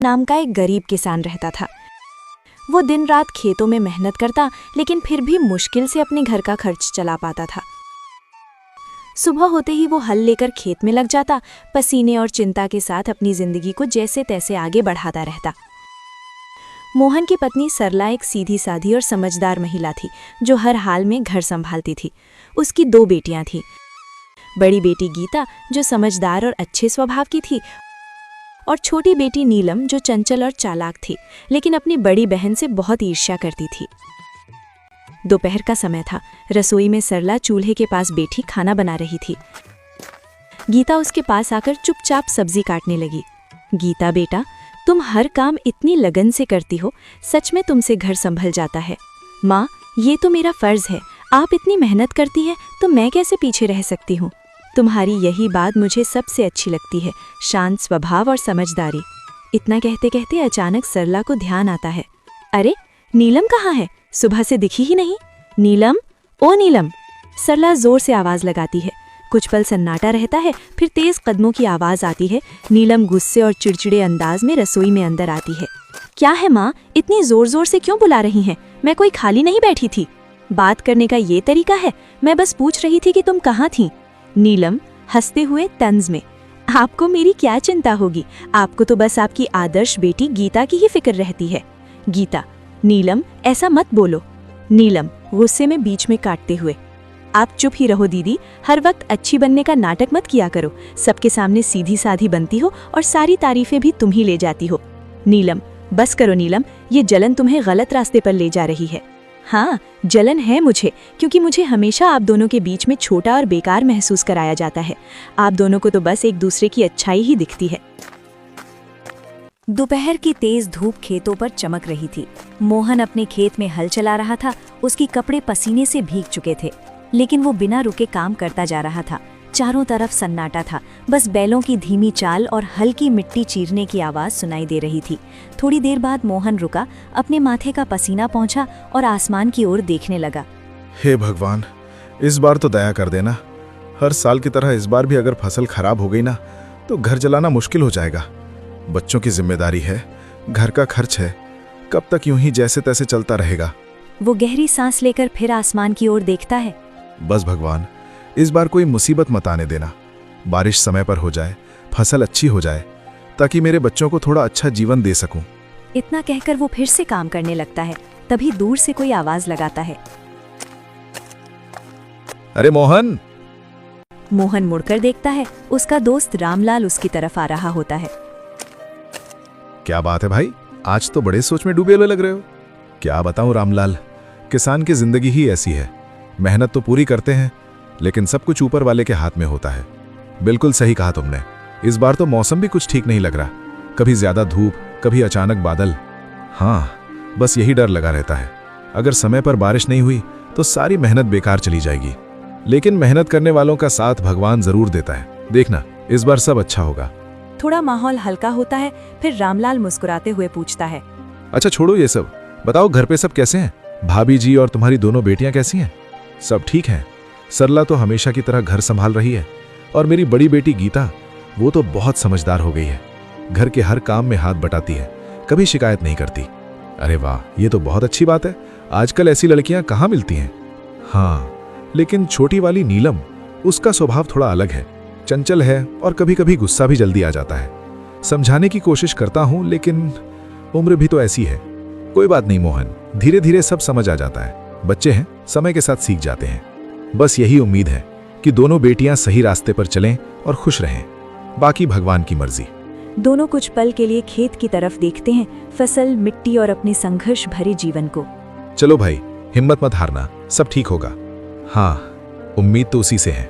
नाम का एक गरीब किसान रहता था। वो दिन रात खेतों में मेहनत करता, लेकिन फिर भी मुश्किल से अपने घर का खर्च चला पाता था। सुबह होते ही वो हल लेकर खेत में लग जाता, पसीने और चिंता के साथ अपनी जिंदगी को जैसे तैसे आगे बढ़ाता रहता। मोहन की पत्नी सरला एक सीधी साधी और समझदार महिला थी, जो हर हाल में घर संभालती थी। उसकी 2 बेटियां थीं। बड़ी बेटी गीता, जो समझदार और अच्छे स्वभाव की थी, और छोटी बेटी नीलम, जो चंचल और चालाक थी, लेकिन अपनी बड़ी बहन से बहुत ईर्ष्या करती थी। दोपहर का समय था। रसोई में सरला चूल्हे के पास बैठी खाना बना रही थी। गीता उसके पास आकर चुपचाप सब्जी काटने लगी। गीता बेटा, तुम हर काम इतनी लगन से करती हो, सच में तुमसे घर संभल जाता है। माँ, ये तो मेरा फर्ज है, आप इतनी मेहनत करती हैं तो मैं कैसे पीछे रह सकती हूँ। तुम्हारी यही बात मुझे सबसे अच्छी लगती है, शांत स्वभाव और समझदारी। इतना कहते कहते अचानक सरला को ध्यान आता है। अरे, नीलम कहाँ है? सुबह से दिखी ही नहीं। नीलम, ओ नीलम! सरला जोर से आवाज लगाती है। कुछ पल सन्नाटा रहता है, फिर तेज कदमों की आवाज आती है। नीलम गुस्से और चिड़चिड़े अंदाज में रसोई में अंदर आती है। क्या है माँ, इतनी जोर जोर से क्यों बुला रही हैं? मैं कोई खाली नहीं बैठी थी। बात करने का ये तरीका है? मैं बस पूछ रही थी कि तुम कहाँ थी। नीलम हंसते हुए तंज में, आपको मेरी क्या चिंता होगी, आपको तो बस आपकी आदर्श बेटी गीता की ही फिक्र रहती है। गीता, नीलम ऐसा मत बोलो। नीलम गुस्से में बीच में काटते हुए, आप चुप ही रहो दीदी, हर वक्त अच्छी बनने का नाटक मत किया करो। सबके सामने सीधी साधी बनती हो और सारी तारीफें भी तुम ही ले जाती हो। नीलम, बस करो नीलम, ये जलन तुम्हें गलत रास्ते पर ले जा रही है। हाँ, जलन है मुझे, क्योंकि मुझे हमेशा आप दोनों के बीच में छोटा और बेकार महसूस कराया जाता है। आप दोनों को तो बस एक दूसरे की अच्छाई ही दिखती है। दोपहर की तेज धूप खेतों पर चमक रही थी। मोहन अपने खेत में हल चला रहा था। उसके कपड़े पसीने से भीग चुके थे, लेकिन वो बिना रुके काम करता जा रहा था। चारों तरफ सन्नाटा था, बस बैलों की धीमी चाल और हल्की मिट्टी चीरने की आवाज सुनाई दे रही थी। थोड़ी देर बाद मोहन रुका, अपने माथे का पसीना पोंछा और आसमान की ओर देखने लगा। हे भगवान, इस बार तो दया कर देना। हर साल की तरह इस बार भी अगर फसल खराब हो गई ना, तो घर चलाना मुश्किल हो जाएगा। बच्चों की जिम्मेदारी है, घर का खर्च है, कब तक यूं ही जैसे तैसे चलता रहेगा। वो गहरी सांस लेकर फिर आसमान की ओर देखता है। बस भगवान, इस बार कोई मुसीबत मत आने देना। बारिश समय पर हो जाए, फसल अच्छी हो जाए, ताकि मेरे बच्चों को थोड़ा अच्छा जीवन दे सकूं। इतना कहकर वो फिर से काम करने लगता है। तभी दूर से कोई आवाज लगाता है। अरे मोहन! मोहन मुड़कर देखता है। उसका दोस्त रामलाल उसकी तरफ आ रहा होता है। क्या बात है भाई, आज तो बड़े सोच में डूबे हुए लग रहे हो। क्या बताऊं रामलाल, किसान की जिंदगी ही ऐसी है। मेहनत तो पूरी करते हैं, लेकिन सब कुछ ऊपर वाले के हाथ में होता है। बिल्कुल सही कहा तुमने। इस बार तो मौसम भी कुछ ठीक नहीं लग रहा, कभी ज्यादा धूप, कभी अचानक बादल। हाँ, बस यही डर लगा रहता है। अगर समय पर बारिश नहीं हुई तो सारी मेहनत बेकार चली जाएगी। लेकिन मेहनत करने वालों का साथ भगवान जरूर देता है। देखना, इस बार सब अच्छा होगा। थोड़ा माहौल हल्का होता है, फिर रामलाल मुस्कुराते हुए पूछता है। अच्छा छोड़ो ये सब, बताओ घर पे सब कैसे हैं? भाभी जी और तुम्हारी दोनों बेटियां कैसी हैं? सब ठीक हैं? सरला तो हमेशा की तरह घर संभाल रही है, और मेरी बड़ी बेटी गीता, वो तो बहुत समझदार हो गई है। घर के हर काम में हाथ बटाती है, कभी शिकायत नहीं करती। अरे वाह, ये तो बहुत अच्छी बात है। आजकल ऐसी लड़कियां कहाँ मिलती हैं। हाँ, लेकिन छोटी वाली नीलम, उसका स्वभाव थोड़ा अलग है, चंचल है और कभी कभी गुस्सा भी जल्दी आ जाता है। समझाने की कोशिश करता हूं, लेकिन उम्र भी तो ऐसी है। कोई बात नहीं मोहन, धीरे धीरे सब समझ आ जाता है। बच्चे हैं, समय के साथ सीख जाते हैं। बस यही उम्मीद है कि दोनों बेटियां सही रास्ते पर चलें और खुश रहें। बाकी भगवान की मर्जी। दोनों कुछ पल के लिए खेत की तरफ देखते हैं, फसल, मिट्टी और अपने संघर्ष भरे जीवन को। चलो भाई, हिम्मत मत हारना, सब ठीक होगा। हाँ, उम्मीद तो उसी से है।